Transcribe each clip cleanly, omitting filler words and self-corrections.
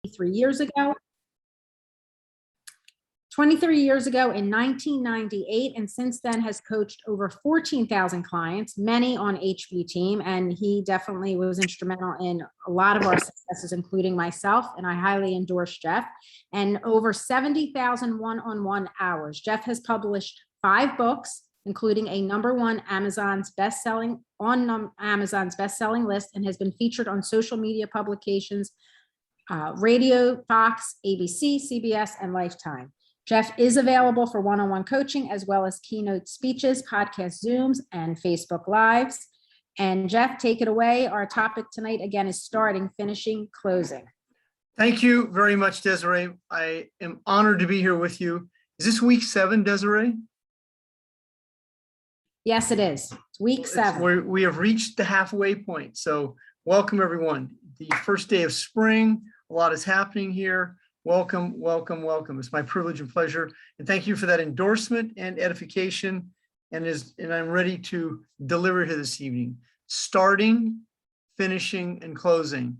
23 years ago. 23 years ago in 1998, and since then has coached over 14,000 clients, many on HB team, and he definitely was instrumental in a lot of our successes, including myself, and I highly endorse Jeff, and over 70,000 one-on-one hours. Jeff has published 5 books, including a #1 Amazon's best-selling list, and has been featured on social media publications, radio, Fox, ABC, CBS, and Lifetime. Jeff is available for one-on-one coaching as well as keynote speeches, podcast Zooms, and Facebook Lives. And Jeff, take it away. Our topic tonight, again, is starting, finishing, closing. Thank you very much, Desiree. I am honored to be here with you. Is this week 7, Desiree? Yes, it is. It's week 7. We have reached the halfway point. So welcome, everyone. The first day of spring. A lot is happening here. Welcome, welcome, welcome. It's my privilege and pleasure. And thank you for that endorsement and edification. And I'm ready to deliver here this evening. Starting, finishing, and closing.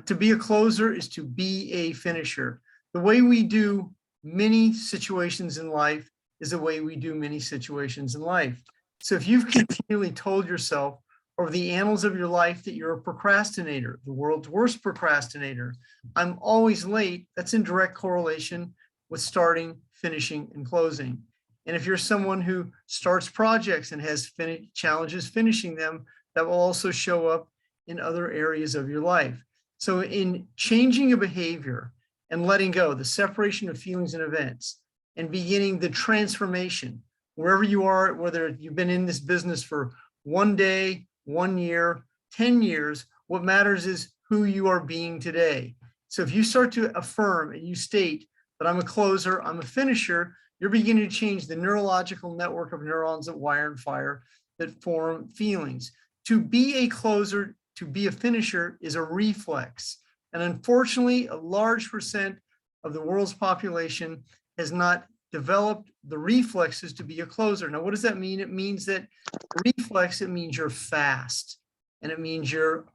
To be a closer is to be a finisher. The way we do many situations in life is the way we do many situations in life. So if you've continually told yourself over the annals of your life that you're a procrastinator, the world's worst procrastinator, I'm always late, that's in direct correlation with starting, finishing, and closing. And if you're someone who starts projects and has challenges finishing them, that will also show up in other areas of your life. So in changing a behavior and letting go, the separation of feelings and events, and beginning the transformation, wherever you are, whether you've been in this business for 1 day, 1 year, 10 years, what matters is who you are being today. So if you start to affirm and you state that I'm a closer, I'm a finisher, you're beginning to change the neurological network of neurons that wire and fire that form feelings. To be a closer, to be a finisher is a reflex. And unfortunately, a large percent of the world's population has not developed the reflexes to be a closer. Now, what does that mean? It means that reflex, it means you're fast, and it means you're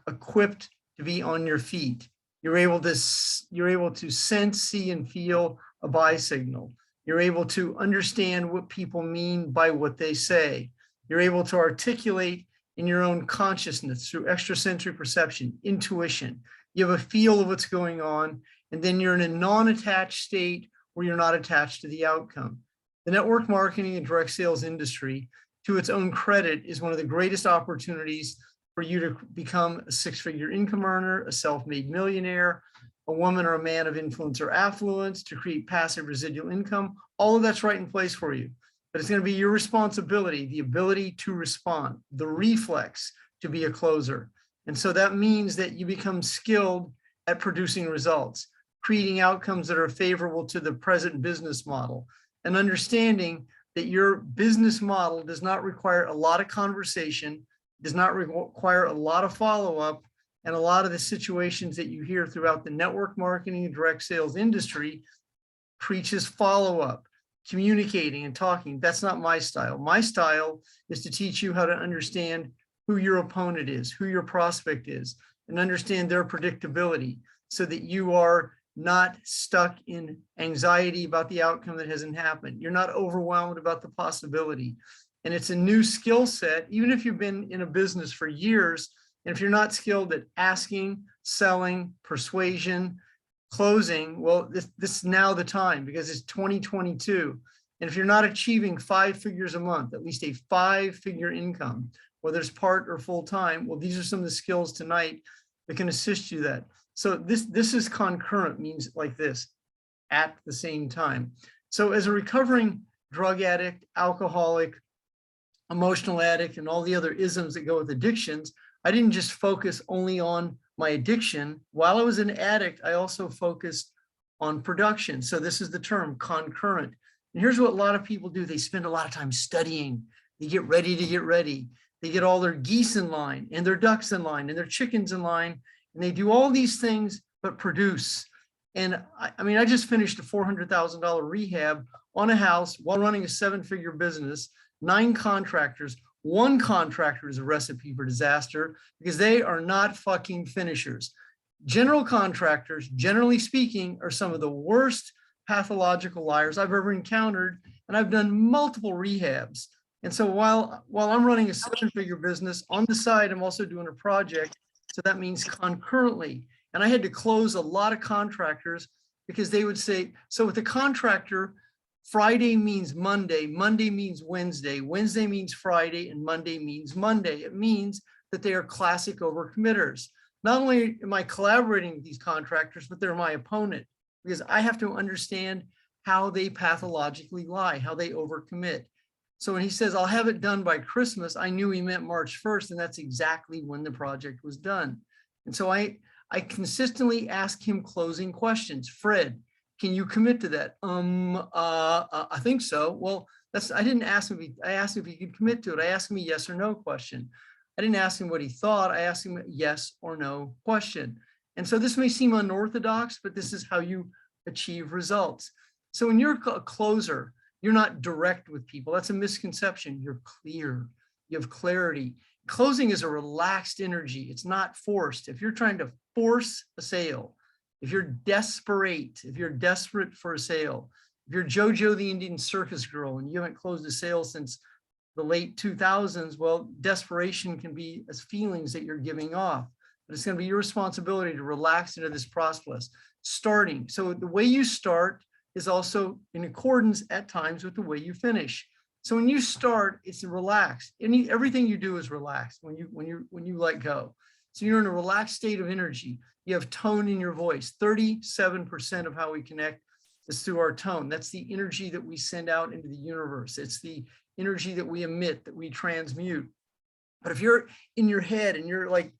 equipped to be on your feet. You're able to sense, see, and feel a buy signal. You're able to understand what people mean by what they say. You're able to articulate in your own consciousness through extrasensory perception, intuition. You have a feel of what's going on, and then you're in a non-attached state where you're not attached to the outcome. The network marketing and direct sales industry, to its own credit, is one of the greatest opportunities for you to become a 6-figure income earner, a self-made millionaire, a woman or a man of influence or affluence, to create passive residual income. All of that's right in place for you. But it's going to be your responsibility, the ability to respond, the reflex to be a closer. And so that means that you become skilled at producing results, creating outcomes that are favorable to the present business model, and understanding that your business model does not require a lot of conversation, does not require a lot of follow-up, and a lot of the situations that you hear throughout the network marketing and direct sales industry preaches follow-up, communicating and talking. That's not my style. My style is to teach you how to understand who your opponent is, who your prospect is, and understand their predictability so that you are not stuck in anxiety about the outcome that hasn't happened. You're not overwhelmed about the possibility. And it's a new skill set, even if you've been in a business for years, and if you're not skilled at asking, selling, persuasion, closing, well, this is now the time, because it's 2022. And if you're not achieving 5 figures a month, at least a 5-figure income, whether it's part or full time, well, these are some of the skills tonight that can assist you that. So this is concurrent, means like this, at the same time. So as a recovering drug addict, alcoholic, emotional addict, and all the other isms that go with addictions, I didn't just focus only on my addiction. While I was an addict, I also focused on production. So this is the term, concurrent. And here's what a lot of people do. They spend a lot of time studying. They get ready to get ready. They get all their geese in line, and their ducks in line, and their chickens in line. And they do all these things, but produce. And I mean, I just finished a $400,000 rehab on a house while running a 7-figure business, 9 contractors. 1 contractor is a recipe for disaster because they are not fucking finishers. General contractors, generally speaking, are some of the worst pathological liars I've ever encountered. And I've done multiple rehabs. And so while I'm running a 7-figure business on the side, I'm also doing a project. So that means concurrently. And I had to close a lot of contractors because they would say, so with the contractor, Friday means Monday, Monday means Wednesday, Wednesday means Friday, and Monday means Monday. It means that they are classic overcommitters. Not only am I collaborating with these contractors, but they're my opponent because I have to understand how they pathologically lie, how they overcommit. So when he says, I'll have it done by Christmas, I knew he meant March 1st, and that's exactly when the project was done. And so I consistently ask him closing questions. Fred, can you commit to that? I think so. Well, I didn't ask him, I asked him if he could commit to it. I asked him a yes or no question. I didn't ask him what he thought. I asked him a yes or no question. And so this may seem unorthodox, but this is how you achieve results. So when you're a closer, you're not direct with people. That's a misconception. You're clear. You have clarity. Closing is a relaxed energy. It's not forced. If you're trying to force a sale, if you're desperate for a sale, if you're JoJo the Indian circus girl and you haven't closed a sale since the late 2000s, well, desperation can be as feelings that you're giving off, but it's going to be your responsibility to relax into this process. Starting. So the way you start is also in accordance at times with the way you finish. So when you start, it's relaxed. Everything you do is relaxed when you let go. So you're in a relaxed state of energy. You have tone in your voice. 37% of how we connect is through our tone. That's the energy that we send out into the universe. It's the energy that we emit, that we transmute. But if you're in your head and you're like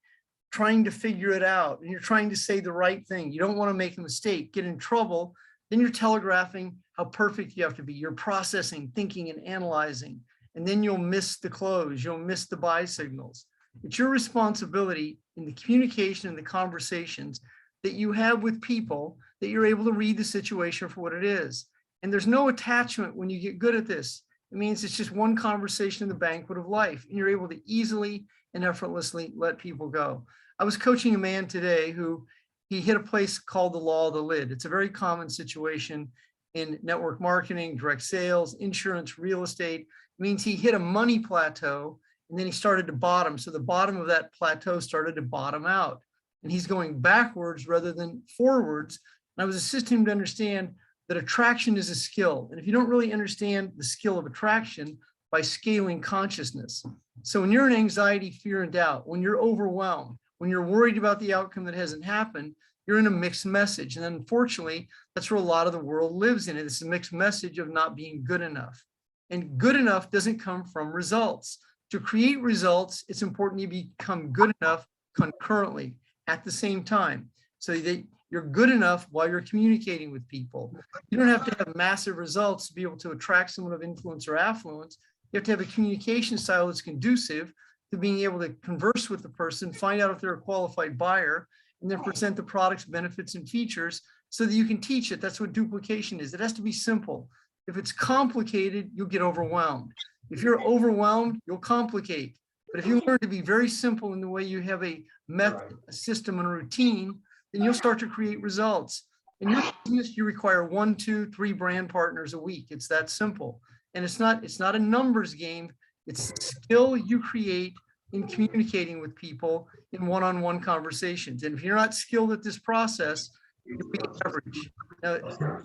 trying to figure it out and you're trying to say the right thing, you don't want to make a mistake, get in trouble, then you're telegraphing how perfect you have to be. You're processing, thinking, and analyzing, and then you'll miss the close. You'll miss the buy signals. It's your responsibility in the communication and the conversations that you have with people that you're able to read the situation for what it is. And there's no attachment when you get good at this. It means it's just one conversation in the banquet of life, and you're able to easily and effortlessly let people go. I was coaching a man today who he hit a place called the law of the lid. It's a very common situation in network marketing, direct sales, insurance, real estate. It means he hit a money plateau and then he started to bottom. So the bottom of that plateau started to bottom out and he's going backwards rather than forwards. And I was assisting him to understand that attraction is a skill. And if you don't really understand the skill of attraction by scaling consciousness. So when you're in anxiety, fear, and doubt, when you're overwhelmed, when you're worried about the outcome that hasn't happened, you're in a mixed message. And unfortunately, that's where a lot of the world lives in. It's a mixed message of not being good enough. And good enough doesn't come from results. To create results, it's important you become good enough concurrently at the same time. So that you're good enough while you're communicating with people. You don't have to have massive results to be able to attract someone of influence or affluence. You have to have a communication style that's conducive to being able to converse with the person, find out if they're a qualified buyer, and then present the product's benefits and features so that you can teach it. That's what duplication is. It has to be simple. If it's complicated, you'll get overwhelmed. If you're overwhelmed, you'll complicate. But if you learn to be very simple in the way you have a method, a system, and a routine, then you'll start to create results. In your business, you require 1, 2, 3 brand partners a week. It's that simple. And it's not a numbers game. It's the skill you create in communicating with people in one-on-one conversations. And if you're not skilled at this process, you'll be average. Now,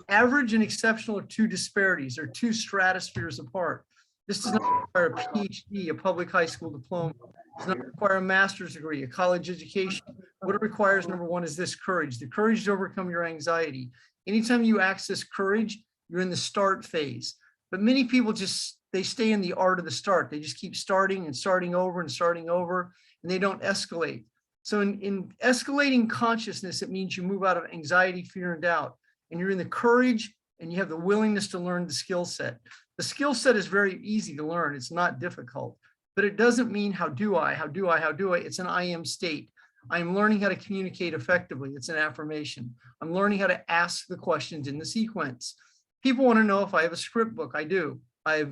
average and exceptional are two disparities, or two stratospheres apart. This does not require a PhD, a public high school diploma. It does not require a master's degree, a college education. What it requires, number one, is this courage, the courage to overcome your anxiety. Anytime you access courage, you're in the start phase. But many people they stay in the art of the start. They just keep starting and starting over and starting over, and they don't escalate. So in escalating consciousness, it means you move out of anxiety, fear, and doubt, and you're in the courage and you have the willingness to learn the skill set. The skill set is very easy to learn. It's not difficult, but it doesn't mean how do I? It's an I am state. I'm learning how to communicate effectively. It's an affirmation. I'm learning how to ask the questions in the sequence. People want to know if I have a script book. I do. I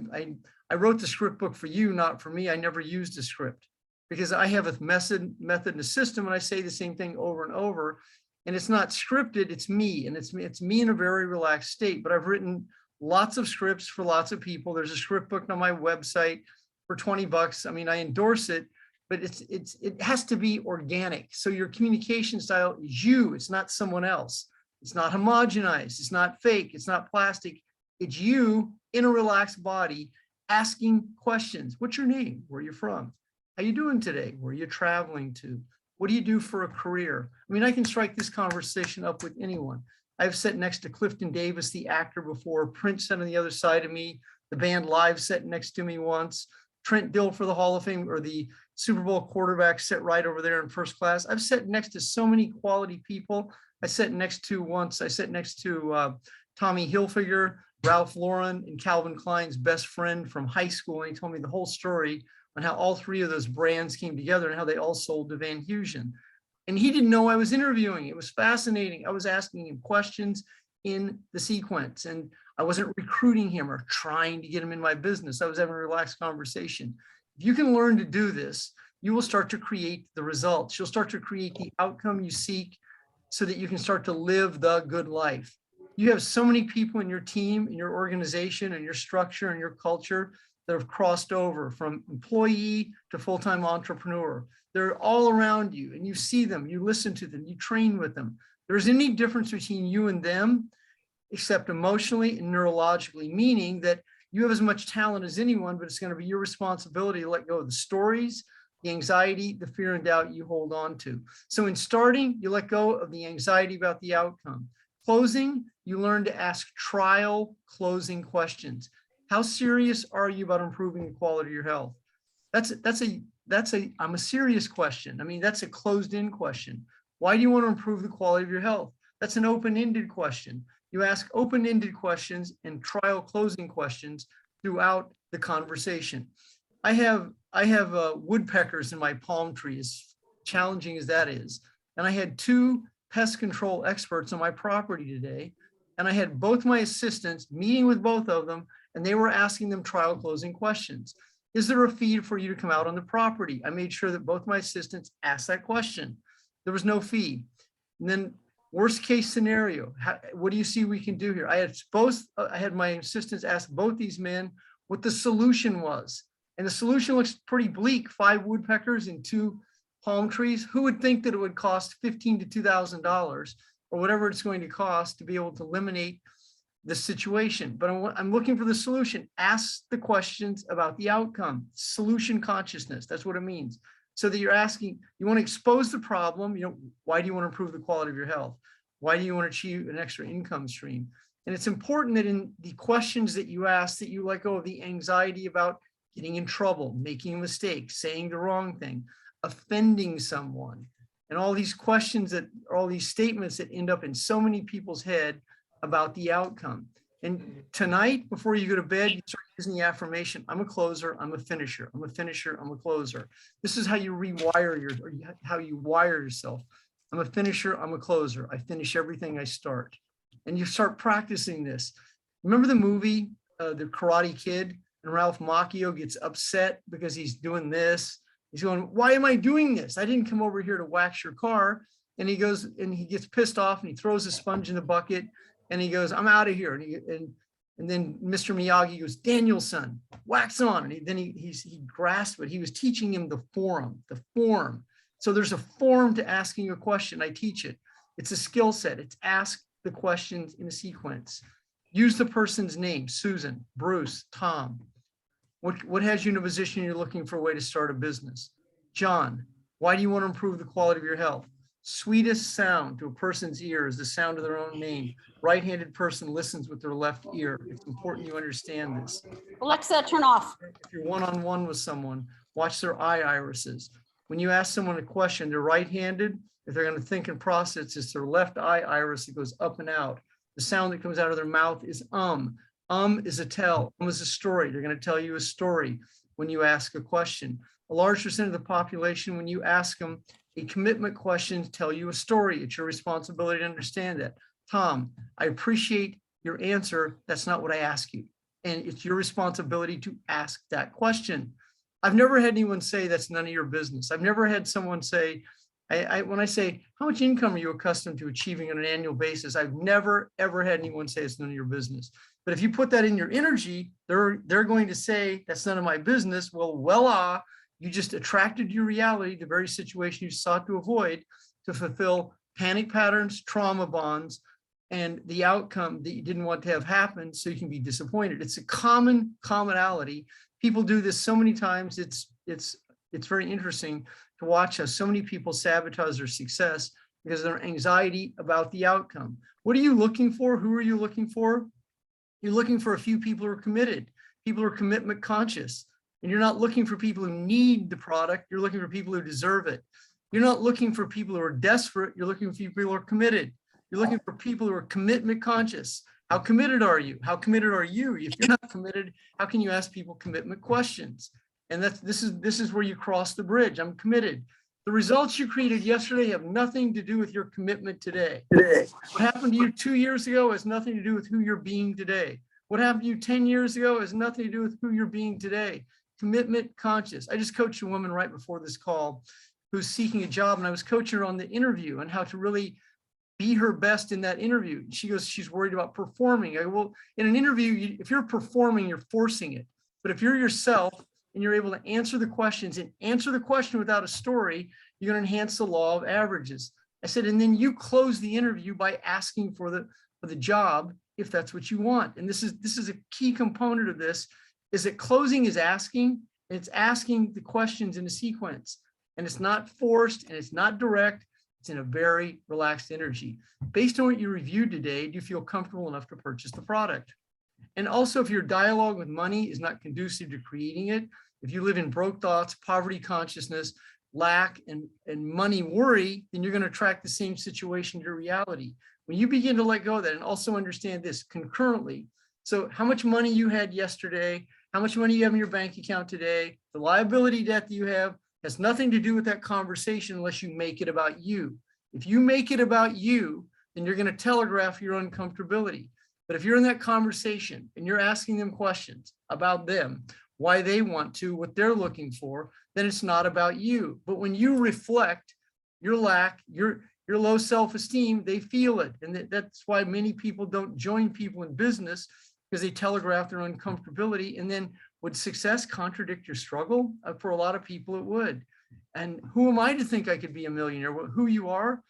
wrote the script book for you, not for me. I never used a script. because I have a method and a system, and I say the same thing over and over. And it's not scripted, it's me. And it's me in a very relaxed state. But I've written lots of scripts for lots of people. There's a script book on my website for 20 bucks. I mean, I endorse it, but it has to be organic. So your communication style is you, it's not someone else. It's not homogenized, it's not fake, it's not plastic. It's you in a relaxed body asking questions. What's your name? Where are you from? How you doing today? Where are you traveling to? What do you do for a career? I mean, I can strike this conversation up with anyone. I've sat next to Clifton Davis, the actor, before. Prince sat on the other side of me. The band Live sat next to me once. Trent Dill for the Hall of Fame, or the Super Bowl quarterback, sat right over there in first class. I've sat next to so many quality people. I sat next to Tommy Hilfiger, Ralph Lauren, and Calvin Klein's best friend from high school. And he told me the whole story on how all three of those brands came together and how they all sold to Van Heusen. And he didn't know I was interviewing. It was fascinating. I was asking him questions in the sequence, and I wasn't recruiting him or trying to get him in my business. I was having a relaxed conversation. If you can learn to do this, you will start to create the results. You'll start to create the outcome you seek so that you can start to live the good life. You have so many people in your team, in your organization, and your structure and your culture that have crossed over from employee to full-time entrepreneur. They're all around you, and you see them, you listen to them, you train with them. There's any difference between you and them, except emotionally and neurologically, meaning that you have as much talent as anyone, but it's going to be your responsibility to let go of the stories, the anxiety, the fear and doubt you hold on to. So in starting, you let go of the anxiety about the outcome. Closing, you learn to ask trial closing questions. How serious are you about improving the quality of your health? I'm a serious question. I mean, that's a closed-in question. Why do you want to improve the quality of your health? That's an open-ended question. You ask open-ended questions and trial closing questions throughout the conversation. I have woodpeckers in my palm tree, as challenging as that is. And I had two pest control experts on my property today. And I had both my assistants meeting with both of them, and they were asking them trial closing questions. Is there a fee for you to come out on the property? I made sure that both my assistants asked that question. There was no fee. And then worst case scenario, what do you see we can do here? I had my assistants ask both these men what the solution was. And the solution looks pretty bleak: 5 woodpeckers and 2 palm trees. Who would think that it would cost $1,500 to $2,000 or whatever it's going to cost to be able to eliminate the situation? But I'm looking for the solution. Ask the questions about the outcome. Solution consciousness, that's what it means. So that you're asking, you want to expose the problem. Why do you want to improve the quality of your health? Why do you want to achieve an extra income stream? And it's important that in the questions that you ask, that you let go of the anxiety about getting in trouble, making a mistake, saying the wrong thing, offending someone, and all these questions that are all these statements that end up in so many people's head about the outcome. And tonight, before you go to bed, you start using the affirmation: I'm a closer, I'm a finisher, I'm a finisher, I'm a closer. This is how you rewire how you wire yourself. I'm a finisher, I'm a closer. I finish everything I start. And you start practicing this. Remember the movie, The Karate Kid, and Ralph Macchio gets upset because he's doing this. He's going, why am I doing this? I didn't come over here to wax your car. And he goes and he gets pissed off and he throws a sponge in the bucket and he goes, I'm out of here. And then Mr. Miyagi goes, Daniel-san, wax on. And then he grasped it. He was teaching him the form. So there's a form to asking a question. I teach it. It's a skill set. It's ask the questions in a sequence. Use the person's name: Susan, Bruce, Tom. What has you in a position you're looking for a way to start a business? John, why do you want to improve the quality of your health? Sweetest sound to a person's ear is the sound of their own name. Right-handed person listens with their left ear. It's important you understand this. Alexa, turn off. If you're one-on-one with someone, watch their eye irises. When you ask someone a question, they're right-handed. If they're going to think and process, it's their left eye iris that goes up and out. The sound that comes out of their mouth is is a tell. Is a story. They're going to tell you a story when you ask a question. A large percent of the population, when you ask them a commitment question, tell you a story. It's your responsibility to understand that. Tom, I appreciate your answer. That's not what I asked you. And it's your responsibility to ask that question. I've never had anyone say that's none of your business. I've never had someone say, when I say, how much income are you accustomed to achieving on an annual basis? I've never, ever had anyone say it's none of your business. But if you put that in your energy, they're going to say that's none of my business. Well, you just attracted your reality, the very situation you sought to avoid, to fulfill panic patterns, trauma bonds, and the outcome that you didn't want to have happen, so you can be disappointed. It's a commonality. People do this so many times. It's very interesting to watch how so many people sabotage their success because of their anxiety about the outcome. What are you looking for? Who are you looking for? You're looking for a few people who are committed, people who are commitment conscious. And you're not looking for people who need the product. You're looking for people who deserve it. You're not looking for people who are desperate. You're looking for people who are committed. You're looking for people who are commitment conscious. How committed are you? How committed are you? If you're not committed, how can you ask people commitment questions? And this is where you cross the bridge. I'm committed. The results you created yesterday have nothing to do with your commitment today. What happened to you 2 years ago has nothing to do with who you're being today. What happened to you 10 years ago has nothing to do with who you're being today. Commitment conscious. I just coached a woman right before this call who's seeking a job, and I was coaching her on the interview and how to really be her best in that interview. She goes, she's worried about performing. I go, well, in an interview, if you're performing, you're forcing it. But if you're yourself and you're able to answer the questions and answer the question without a story, you're going to enhance the law of averages. I said, and then you close the interview by asking for the job if that's what you want. And this is a key component of this, is that closing is asking, and it's asking the questions in a sequence. And it's not forced and it's not direct. It's in a very relaxed energy. Based on what you reviewed today, do you feel comfortable enough to purchase the product? And also, if your dialogue with money is not conducive to creating it, if you live in broke thoughts, poverty consciousness, lack, and money worry, then you're going to attract the same situation to your reality. When you begin to let go of that, and also understand this concurrently, so how much money you had yesterday, how much money you have in your bank account today, the liability debt that you have, has nothing to do with that conversation unless you make it about you. If you make it about you, then you're going to telegraph your uncomfortability. But if you're in that conversation and you're asking them questions about them, why they want to, what they're looking for, then it's not about you. But when you reflect your lack, your low self-esteem, they feel it. And that's why many people don't join people in business, because they telegraph their uncomfortability. And then would success contradict your struggle? For a lot of people, it would. And who am I to think I could be a millionaire? Who you are,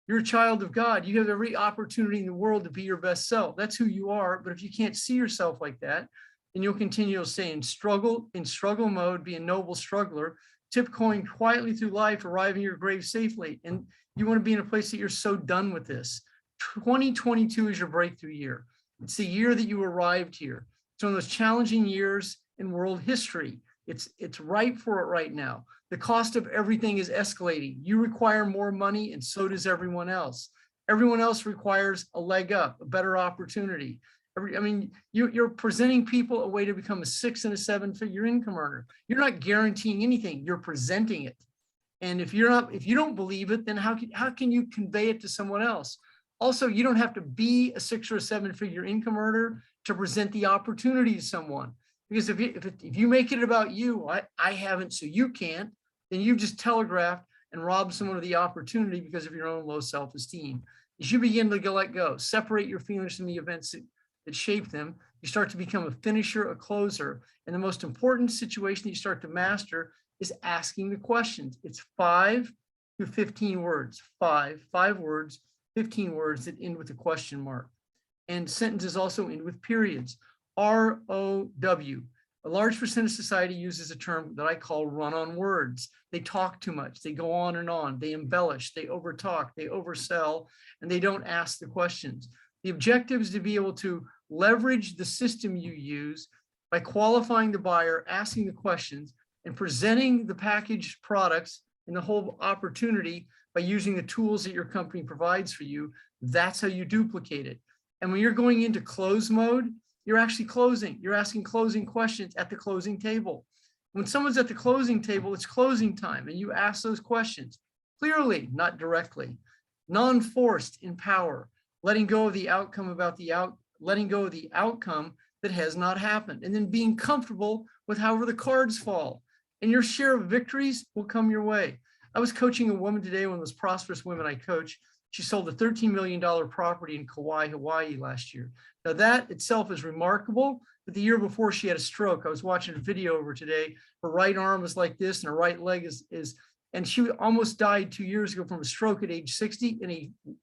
you're a child of God. You have every opportunity in the world to be your best self. That's who you are. But if you can't see yourself like that, then you'll continue to stay in struggle mode, be a noble struggler, tiptoeing quietly through life, arriving at your grave safely. And you want to be in a place that you're so done with this. 2022 is your breakthrough year. It's the year that you arrived here. It's one of those challenging years in world history. It's ripe for it right now. The cost of everything is escalating. You require more money, and so does everyone else. Everyone else requires a leg up, a better opportunity. You're presenting people a way to become a 6- and 7-figure income earner. You're not guaranteeing anything. You're presenting it. And if you don't believe it, then how can you convey it to someone else? Also, you don't have to be a 6- or 7-figure income earner to present the opportunity to someone. Because if you make it about you, I haven't, so you can't, then you've just telegraphed and robbed someone of the opportunity because of your own low self-esteem. As you begin to let go, separate your feelings from the events that shape them, you start to become a finisher, a closer. And the most important situation that you start to master is asking the questions. It's 5 to 15 words, five words, 15 words that end with a question mark. And sentences also end with periods. ROW. A large percent of society uses a term that I call run on words. They talk too much. They go on and on. They embellish. They overtalk. They oversell. And they don't ask the questions. The objective is to be able to leverage the system you use by qualifying the buyer, asking the questions, and presenting the packaged products and the whole opportunity by using the tools that your company provides for you. That's how you duplicate it. And when you're going into close mode, you're actually closing. You're asking closing questions at the closing table. When someone's at the closing table, it's closing time, and you ask those questions clearly, not directly. Non-forced in power, letting go of the outcome letting go of the outcome that has not happened, and then being comfortable with however the cards fall. and your share of victories will come your way. I was coaching a woman today, one of those prosperous women I coach. She sold a $13 million property in Kauai, Hawaii last year. Now that itself is remarkable, but the year before she had a stroke. I was watching a video of her today. Her right arm is like this and her right leg is and she almost died 2 years ago from a stroke at age 60.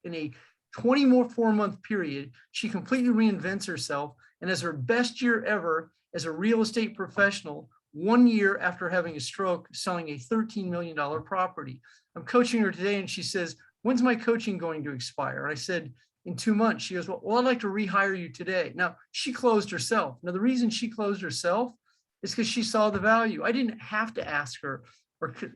In a 24-month period, she completely reinvents herself and has her best year ever as a real estate professional 1 year after having a stroke, selling a $13 million property. I'm coaching her today and she says, when's my coaching going to expire? I said, in 2 months. She goes, well, I'd like to rehire you today. Now, she closed herself. Now, the reason she closed herself is because she saw the value. I didn't have to ask her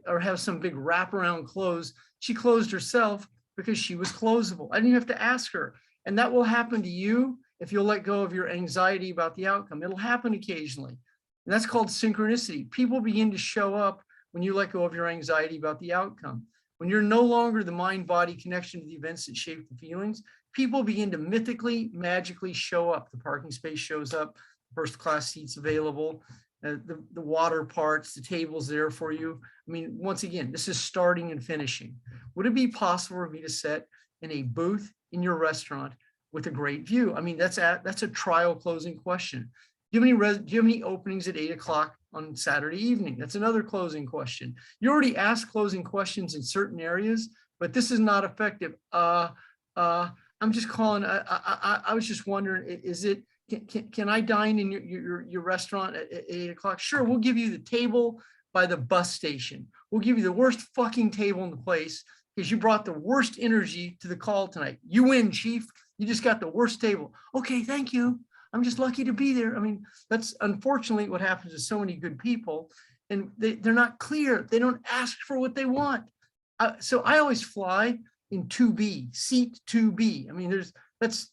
or have some big wraparound close. She closed herself because she was closable. I didn't even have to ask her. And that will happen to you if you'll let go of your anxiety about the outcome. It'll happen occasionally. And that's called synchronicity. People begin to show up when you let go of your anxiety about the outcome. When you're no longer the mind-body connection to the events that shape the feelings, people begin to mythically, magically show up. The parking space shows up, first-class seats available, the water parts, the table's there for you. I mean, once again, this is starting and finishing. Would it be possible for me to sit in a booth in your restaurant with a great view? I mean, that's a trial closing question. Do you have any openings at 8 o'clock on Saturday evening? That's another closing question. You already asked closing questions in certain areas, but this is not effective. I'm just calling. I was just wondering, is it? Can I dine in your restaurant at 8 o'clock? Sure, we'll give you the table by the bus station. We'll give you the worst fucking table in the place because you brought the worst energy to the call tonight. You win, Chief. You just got the worst table. Okay, thank you. I'm just lucky to be there. I mean, that's unfortunately what happens to so many good people, and they're not clear. They don't ask for what they want. So I always fly in 2B, seat 2B. I mean,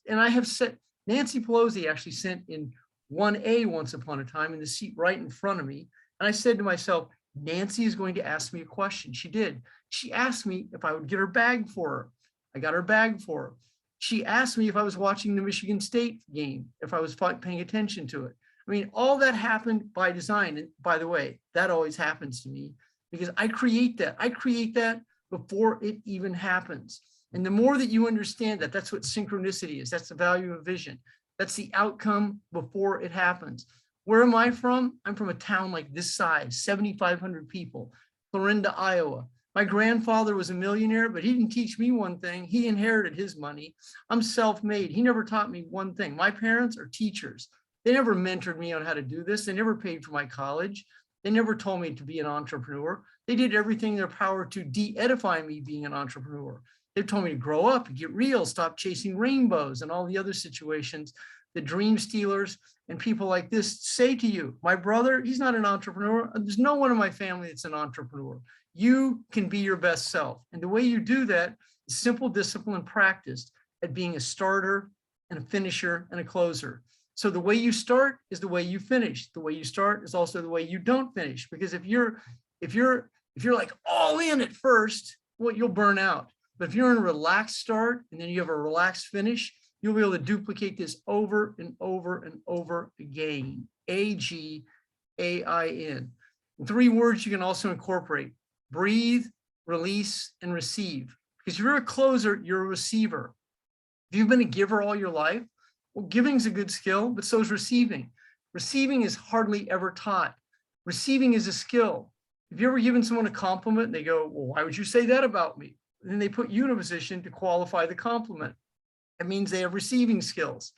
and I have set, Nancy Pelosi actually sent in 1A once upon a time in the seat right in front of me. And I said to myself, Nancy is going to ask me a question. She did. She asked me if I would get her bag for her. I got her bag for her. She asked me if I was watching the Michigan State game, if I was paying attention to it. I mean, all that happened by design. And by the way, that always happens to me because I create that. I create that before it even happens. And the more that you understand that, that's what synchronicity is. That's the value of vision. That's the outcome before it happens. Where am I from? I'm from a town like this size, 7,500 people, Clarinda, Iowa. My grandfather was a millionaire, but he didn't teach me one thing. He inherited his money. I'm self-made. He never taught me one thing. My parents are teachers. They never mentored me on how to do this. They never paid for my college. They never told me to be an entrepreneur. They did everything in their power to de-edify me being an entrepreneur. They told me to grow up and get real, stop chasing rainbows and all the other situations the dream stealers and people like this say to you. My brother, he's not an entrepreneur. There's no one in my family that's an entrepreneur. You can be your best self. And the way you do that is simple discipline and practice at being a starter and a finisher and a closer. So the way you start is the way you finish. The way you start is also the way you don't finish. Because if you're like all in at first, well, you'll burn out. But if you're in a relaxed start and then you have a relaxed finish, you'll be able to duplicate this over and over and over again. AGAIN. 3 words you can also incorporate: breathe, release, and receive. Because if you're a closer, you're a receiver. If you've been a giver all your life, well, giving is a good skill, but so is receiving. Receiving is hardly ever taught. Receiving is a skill. If you've ever given someone a compliment and they go, well, why would you say that about me? And then they put you in a position to qualify the compliment. It means they have receiving skills.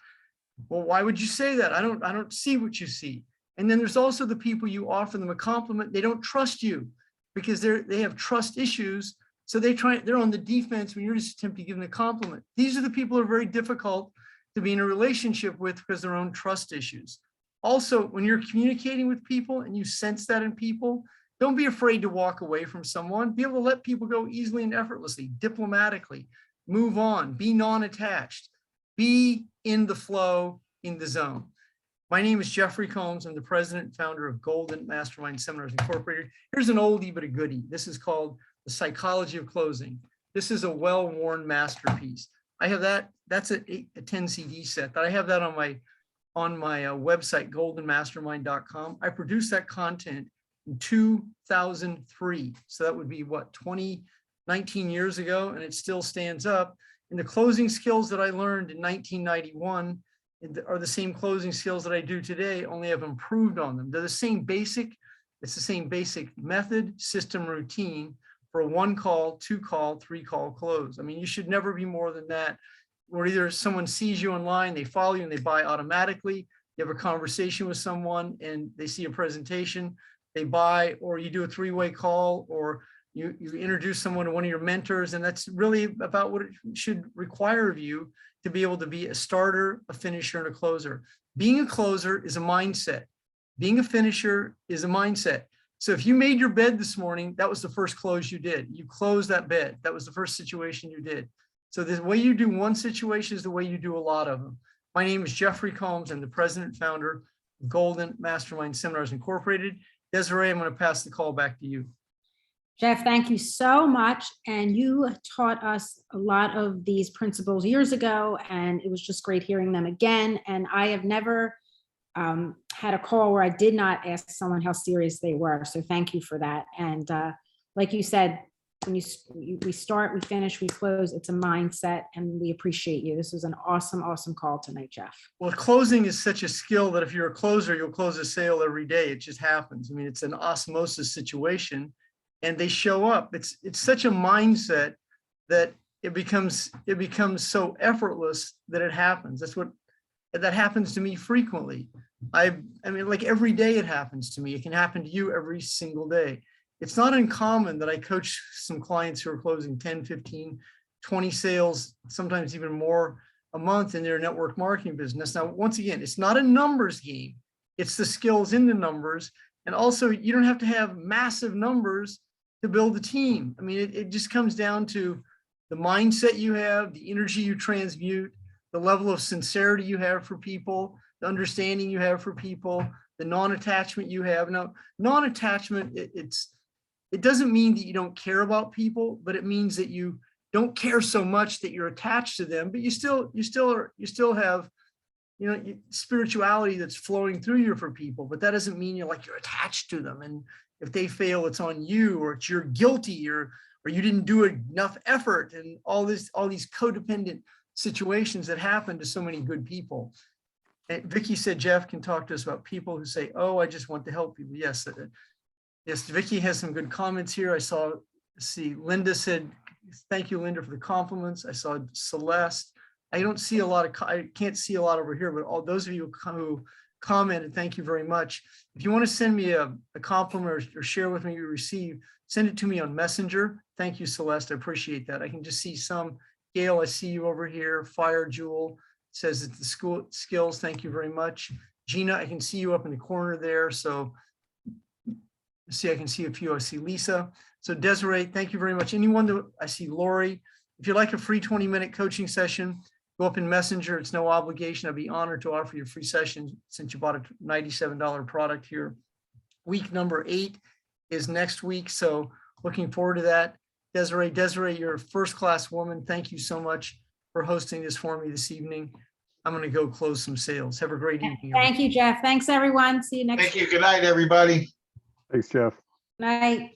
Well, why would you say that? I don't see what you see. And then there's also the people you offer them a compliment. They don't trust you because they have trust issues. So they're on the defense when you're just attempting to give them a compliment. These are the people who are very difficult to be in a relationship with because of their own trust issues. Also, when you're communicating with people and you sense that in people, don't be afraid to walk away from someone. Be able to let people go easily and effortlessly, diplomatically. Move on, be non-attached, be in the flow, in the zone. My name is Jeffery Combs. I'm the president and founder of Golden Mastermind Seminars Incorporated. Here's an oldie but a goodie. This is called The Psychology of Closing. This is a well-worn masterpiece. I have that, that's a 10 CD set that I have that on my website, goldenmastermind.com. I produce that content in 2003. So that would be what, 19 years ago, and it still stands up. And the closing skills that I learned in 1991 are the same closing skills that I do today, only I've improved on them. They're the same basic, it's the same basic method, system, routine for a 1 call, 2 call, 3 call close. I mean, you should never be more than that. Or either someone sees you online, they follow you and they buy automatically. You have a conversation with someone and they see a presentation, they buy, or you do a 3-way call, or you introduce someone to one of your mentors. And that's really about what it should require of you to be able to be a starter, a finisher, and a closer. Being a closer is a mindset. Being a finisher is a mindset. So if you made your bed this morning, that was the first close you did. You closed that bed. That was the first situation you did. So the way you do one situation is the way you do a lot of them. My name is Jeffrey Combs. I'm the president and founder of Golden Mastermind Seminars Incorporated. Desiree, I'm going to pass the call back to you. Jeff, thank you so much. And you taught us a lot of these principles years ago, and it was just great hearing them again. And I have never had a call where I did not ask someone how serious they were. So thank you for that. And like you said, when we start, we finish, we close, it's a mindset, and we appreciate you. This was an awesome, awesome call tonight, Jeff. Well, closing is such a skill that if you're a closer, you'll close a sale every day. It just happens. I mean, it's an osmosis situation, and they show up. It's such a mindset that it becomes so effortless that it happens. That happens to me frequently. I mean, like every day it happens to me. It can happen to you every single day. It's not uncommon that I coach some clients who are closing 10, 15, 20 sales, sometimes even more a month in their network marketing business. Now, once again, it's not a numbers game. It's the skills in the numbers. And also, you don't have to have massive numbers to build a team. I mean, it just comes down to the mindset you have, the energy you transmute, the level of sincerity you have for people, the understanding you have for people, the non-attachment you have. Now, non-attachment, it doesn't mean that you don't care about people, but it means that you don't care so much that you're attached to them, but you still have, you know, spirituality that's flowing through you for people, but that doesn't mean you're attached to them. And if they fail, it's on you, or it's you're guilty, or you didn't do enough effort, and all these codependent situations that happen to so many good people. And Vicki said Jeff can talk to us about people who say, "Oh, I just want to help people." Yes, yes. Vicki has some good comments here. See Linda said, "Thank you, Linda, for the compliments." I saw Celeste. I can't see a lot over here, but all those of you who commented, thank you very much. If you want to send me a compliment or share with me you receive, send it to me on Messenger. Thank you, Celeste. I appreciate that. I can just see some. Gail, I see you over here. Fire Jewel says it's the school skills. Thank you very much. Gina, I can see you up in the corner there. So see, I can see a few. I see Lisa. So Desiree, thank you very much. Anyone that I see Lori, if you'd like a free 20-minute coaching session, go up in Messenger. It's no obligation. I'd be honored to offer you a free session since you bought a $97 product here. Week number 8 is next week. So looking forward to that. Desiree, you're a first-class woman. Thank you so much for hosting this for me this evening. I'm going to go close some sales. Have a great evening. Thank you, Jeff. Thanks, everyone. See you next week. Thank you. Good night, everybody. Thanks, Jeff. Night.